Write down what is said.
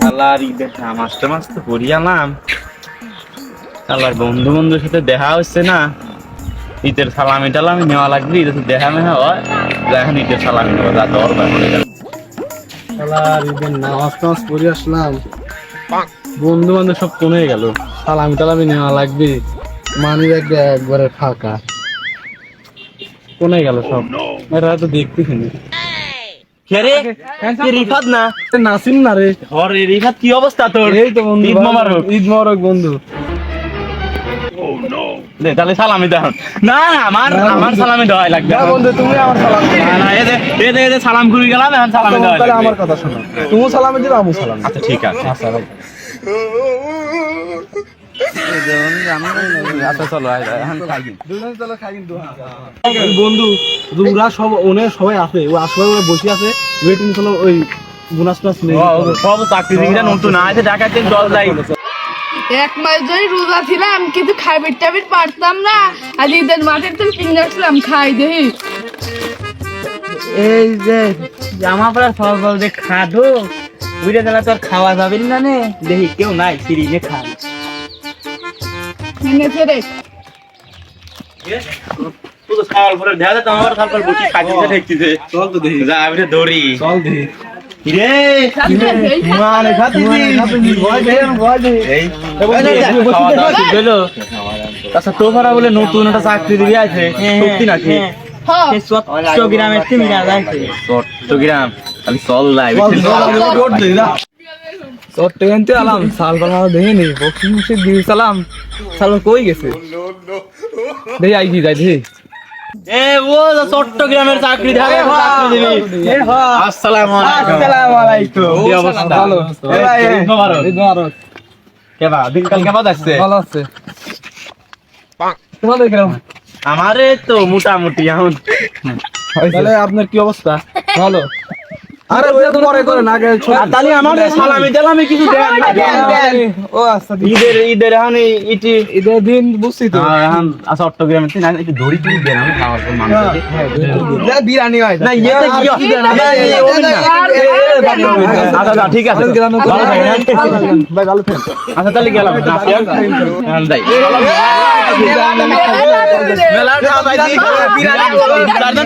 আল্লাহ ঈদের মাস্তে মাস্তে পড়িয়ালাম। আল্লাহ বন্ধু বন্ধুর সাথে দেখা হচ্ছে না, ঈদের সালামি টালামি নেওয়া লাগবে। ঈদের দেখা মেহা হয়, এখন ঈদের সালামি নেওয়া যা দরকার হয়ে গেল। ঈদের নামাজ টামাজ পড়ে আসলাম, বন্ধু বান্ধব সব কমে গেল। সালামি টালামি নেওয়া লাগবে, মানি ব্যাগ একবারে ফাঁকা, কোনে গেল সব। এরা তো দেখতেছি না। রিফাত না নাসিম না রে? রিফাত, কি অবস্থা তোর? এই তো বন্ধু, ঈদ মোবারক। ঈদ মোবারক বন্ধু। তাহলে সালামি দেন। না আমার সালামি দেওয়া লাগবে বন্ধু, তুমি আমার সালাম দিও। না, এদের সালাম করে গেলাম, এখন সালামি দেওয়া তাহলে লাগবে। আমার কথা শোনো, তুমি সালাম দিবে, আমি সালাম দিব। আচ্ছা ঠিক আছে। আচ্ছা ভাই। আচ্ছা চলো এখন খাই। বন্ধু, ওরা সব সবাই আছে, ও আসলে ওরা বসে আছে, ওয়েটিং চলো। ওই বোনাস টোনাস নেই, সব চাকরিজীবীরা নতুন আছে, ঢাকাতে জল যাই। এক মাস ধরে রোজা ছিলাম, কিন্তু খাইবির টাবির পারতাম না। আর ঈদের মাঠের তো কিনে আসলাম, খাই দেহি। এই যে জামা পড়া সব বলতে খাদো বুঝে গেলে তোর খাওয়া যাবে না নে, দেখি কেউ নাই সিরিজে খান কিনেছে রে। শুধু খাওয়ার পরে দেখা যায় আমার খাবার বসে খাইতে ঠেকতেছে। চল তো দেখি, যা আমি দৌড়ি। চল দেখি। রে মানে খাচ্ছিস, ভয় দে, ভয় দে। এই খাওয়া দাওয়া ঠিক হলো। আচ্ছা তো ভাড়া বলে নতুন একটা চাকরি দিবি আছে, সত্যি নাকি? হ্যাঁ, চট্টগ্রামের তুমি না যাইছে চট্টগ্রাম আমি চল লাই। চট্টগ্রামতে আলাম, সাল বালা দেখিনি, বক্সিং মুসিক দিয়ে সালাম, সাল কই গেছে? দেখি আই কি যাই দেখি। এ ও চট্টগ্রামের চাকরি ধারে চাকরি দিবি। আসসালামু আলাইকুম। আসসালামু আলাইকুম। কি অবস্থা? ভালো। ঈদ মোবারক। ঈদ মোবারক। কেবা দিনকাল কেমন যাচ্ছে? ভালো আছে। তোমাদের কিরকম? আমারে তো মোটামুটি এখন। তাহলে আপনার কি অবস্থা? ভালো। আরে পরে করেন, আগে তাহলে আমাদের সালামি টালামি কিছু দেন না। ও আচ্ছা, ঈদের এখন ইটি ঈদের দিন বুঝছি তো। এখন চট্টগ্রামে একটু দড়ি টুড়ি দেন, আমি খাওয়ার পর মানুষকে। বিরিয়ানি হয় না ইয়েতে কি আচ্ছা ঠিক আছে, ভালো থাকেন, হ্যাঁ? ভাই, ভালো থাকেন। আচ্ছা তাহলে গেলাম। মেলা বিরিয়ানি